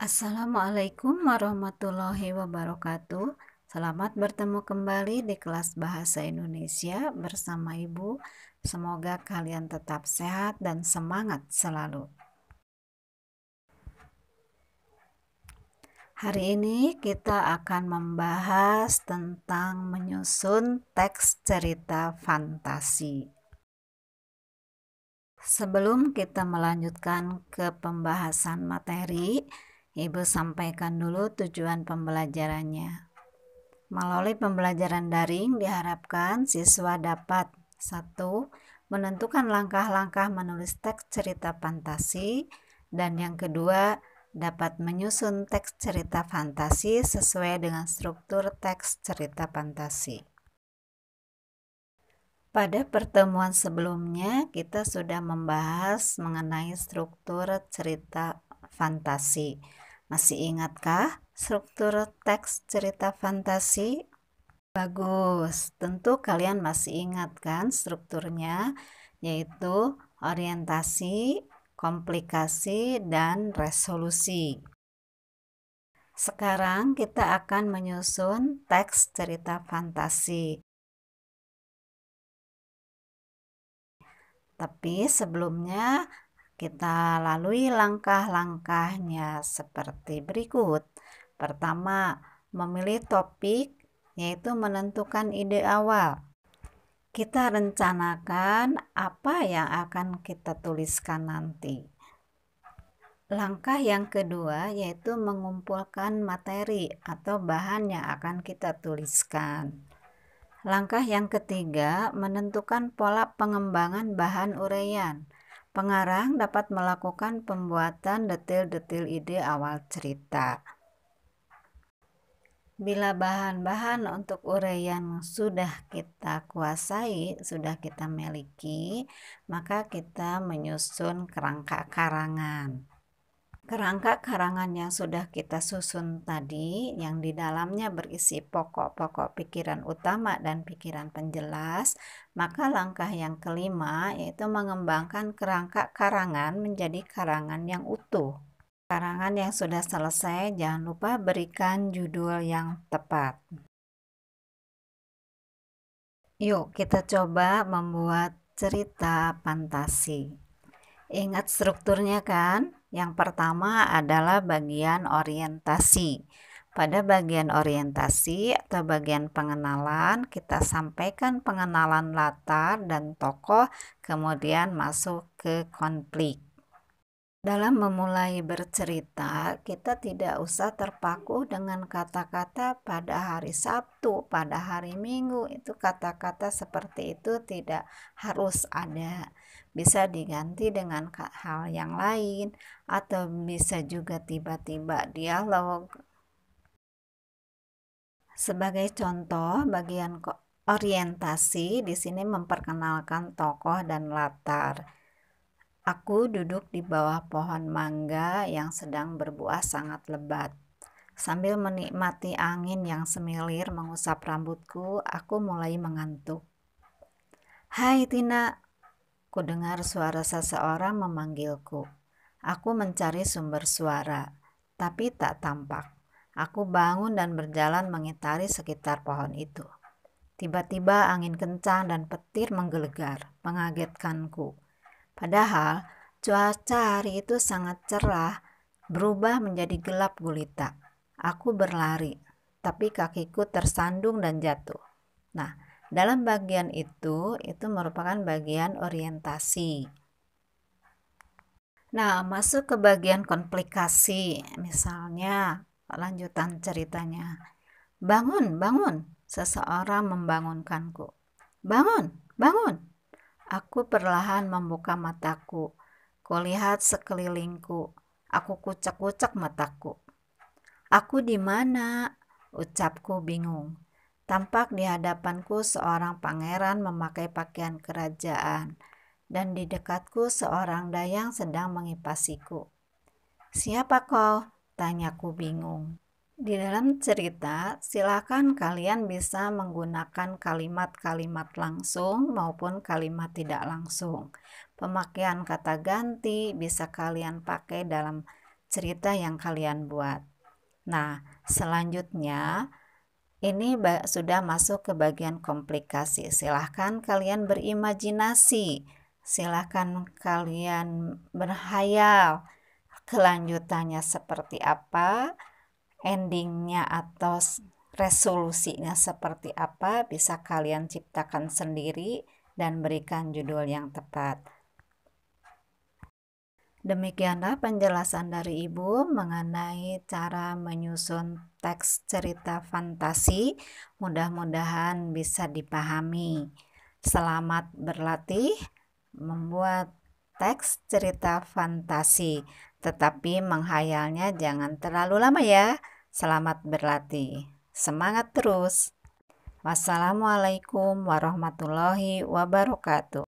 Assalamualaikum warahmatullahi wabarakatuh. Selamat bertemu kembali di kelas Bahasa Indonesia bersama Ibu. Semoga kalian tetap sehat dan semangat selalu. Hari ini kita akan membahas tentang menyusun teks cerita fantasi. Sebelum kita melanjutkan ke pembahasan materi, Ibu sampaikan dulu tujuan pembelajarannya. Melalui pembelajaran daring diharapkan siswa dapat 1. Menentukan langkah-langkah menulis teks cerita fantasi, dan yang kedua dapat menyusun teks cerita fantasi sesuai dengan struktur teks cerita fantasi. Pada pertemuan sebelumnya kita sudah membahas mengenai struktur cerita fantasi. Masih ingatkah struktur teks cerita fantasi? Bagus, tentu kalian masih ingat kan strukturnya, yaitu orientasi, komplikasi, dan resolusi. Sekarang kita akan menyusun teks cerita fantasi. Tapi sebelumnya kita lalui langkah-langkahnya seperti berikut. Pertama, memilih topik, yaitu menentukan ide awal. Kita rencanakan apa yang akan kita tuliskan nanti. Langkah yang kedua yaitu mengumpulkan materi atau bahan yang akan kita tuliskan. Langkah yang ketiga, menentukan pola pengembangan bahan uraian. Pengarang dapat melakukan pembuatan detail-detail ide awal cerita. Bila bahan-bahan untuk uraian sudah kita kuasai, sudah kita miliki, maka kita menyusun kerangka karangan. Kerangka karangan yang sudah kita susun tadi, yang di dalamnya berisi pokok-pokok pikiran utama dan pikiran penjelas, maka langkah yang kelima yaitu mengembangkan kerangka karangan menjadi karangan yang utuh. Karangan yang sudah selesai, jangan lupa berikan judul yang tepat. Yuk, kita coba membuat cerita fantasi. Ingat strukturnya kan? Yang pertama adalah bagian orientasi. Pada bagian orientasi atau bagian pengenalan, kita sampaikan pengenalan latar dan tokoh, kemudian masuk ke konflik. Dalam memulai bercerita, kita tidak usah terpaku dengan kata-kata pada hari Sabtu, pada hari Minggu. Itu kata-kata seperti itu tidak harus ada. Bisa diganti dengan hal yang lain, atau bisa juga tiba-tiba dialog. Sebagai contoh, bagian orientasi di sini memperkenalkan tokoh dan latar. Aku duduk di bawah pohon mangga yang sedang berbuah sangat lebat. Sambil menikmati angin yang semilir mengusap rambutku, aku mulai mengantuk. Hai Tina, ku dengar suara seseorang memanggilku. Aku mencari sumber suara, tapi tak tampak. Aku bangun dan berjalan mengitari sekitar pohon itu. Tiba-tiba angin kencang dan petir menggelegar, mengagetkanku. Padahal cuaca hari itu sangat cerah, berubah menjadi gelap gulita. Aku berlari, tapi kakiku tersandung dan jatuh. Nah, dalam bagian itu merupakan bagian orientasi. Nah, masuk ke bagian komplikasi. Misalnya, lanjutan ceritanya. Bangun, bangun, seseorang membangunkanku. Bangun, bangun. Aku perlahan membuka mataku. Kulihat sekelilingku. Aku kucek-kucek mataku. Aku di mana? Ucapku bingung. Tampak di hadapanku seorang pangeran memakai pakaian kerajaan, dan di dekatku seorang dayang sedang mengipasiku. Siapa kau? Tanyaku bingung. Di dalam cerita, silakan kalian bisa menggunakan kalimat-kalimat langsung maupun kalimat tidak langsung. Pemakaian kata ganti bisa kalian pakai dalam cerita yang kalian buat. Nah, selanjutnya ini sudah masuk ke bagian komplikasi. Silahkan kalian berimajinasi, silahkan kalian berhayal kelanjutannya seperti apa, endingnya atau resolusinya seperti apa, bisa kalian ciptakan sendiri dan berikan judul yang tepat. Demikianlah penjelasan dari Ibu mengenai cara menyusun teks cerita fantasi. Mudah-mudahan bisa dipahami. Selamat berlatih membuat teks cerita fantasi, tetapi menghayalnya jangan terlalu lama ya. Selamat berlatih. Semangat terus. Wassalamualaikum warahmatullahi wabarakatuh.